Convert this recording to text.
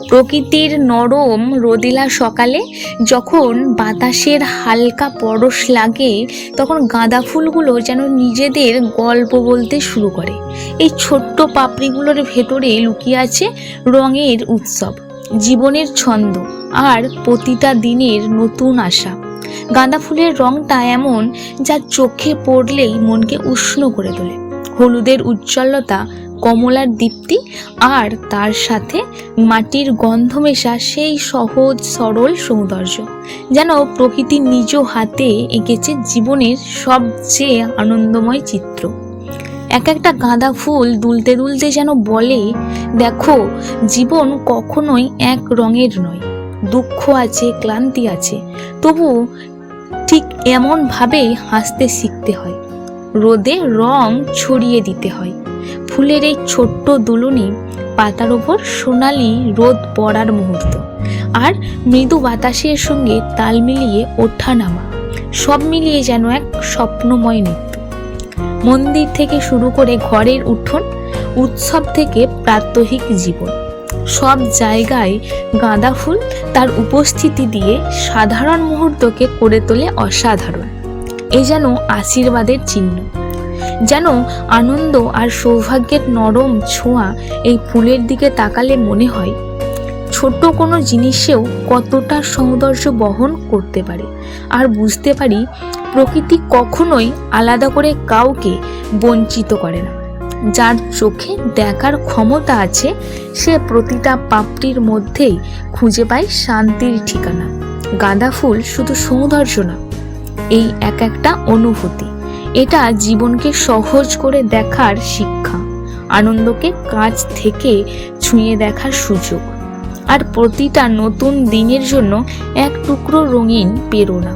প্রকৃতির নরম রোদেলা সকালে যখন বাতাসের হালকা পরশ লাগে, তখন গাঁদা ফুলগুলো যেন নিজেদের গল্প বলতে শুরু করে। এই ছোট্ট পাপড়িগুলোর ভেতরে লুকিয়ে আছে রঙের উৎসব, জীবনের ছন্দ আর প্রতিটা দিনের নতুন আশা। গাঁদা ফুলের রঙটা এমন যা চোখে পড়লেই মনকে উষ্ণ করে তোলে। হলুদের উজ্জ্বলতা, কমলার দীপ্তি আর তার সাথে মাটির গন্ধ মেশা সেই সহজ সরল সৌন্দর্য, যেন প্রকৃতি নিজ হাতে এঁকেছে জীবনের সবচেয়ে আনন্দময় চিত্র। এক একটা গাঁদা ফুল দুলতে দুলতে যেন বলে, দেখো, জীবন কখনোই এক রঙের নয়। দুঃখ আছে, ক্লান্তি আছে, তবু ঠিক এমনভাবেই হাসতে শিখতে হয়। রোদে রং ছড়িয়ে দিতে হয়। ফুলের এই ছোট্ট দুলুনি, পাতার ওপর সোনালি রোদ পড়ার মুহূর্ত, আর মৃদু বাতাসের সঙ্গে তাল মিলিয়ে ওঠা নামা, সব মিলিয়ে যেন এক স্বপ্নময় নৃত্য। মন্দির থেকে শুরু করে ঘরের উঠোন, উৎসব থেকে প্রাত্যহিক জীবন, সব জায়গায় গাঁদা ফুল তার উপস্থিতি দিয়ে সাধারণ মুহূর্তকে করে তোলে অসাধারণ। এ যেন আশীর্বাদের চিহ্ন, যেন আনন্দ আর সৌভাগ্যের নরম ছোঁয়া। এই ফুলের দিকে তাকালে মনে হয় ছোট কোনো জিনিসেও কতটা সৌন্দর্য বহন করতে পারে। আর বুঝতে পারি প্রকৃতি কখনোই আলাদা করে কাউকে বঞ্চিত করে না। যার চোখে দেখার ক্ষমতা আছে, সে প্রতিটা পাপড়ির মধ্যেই খুঁজে পায় শান্তির ঠিকানা। গাঁদা ফুল শুধু সৌন্দর্য না, এই এক একটা অনুভূতি। এটা জীবনকে সহজ করে দেখার শিক্ষা, আনন্দকে কাছ থেকে ছুঁয়ে দেখার সুযোগ, আর প্রতিটা নতুন দিনের জন্য এক টুকরো রঙিন প্রেরণা।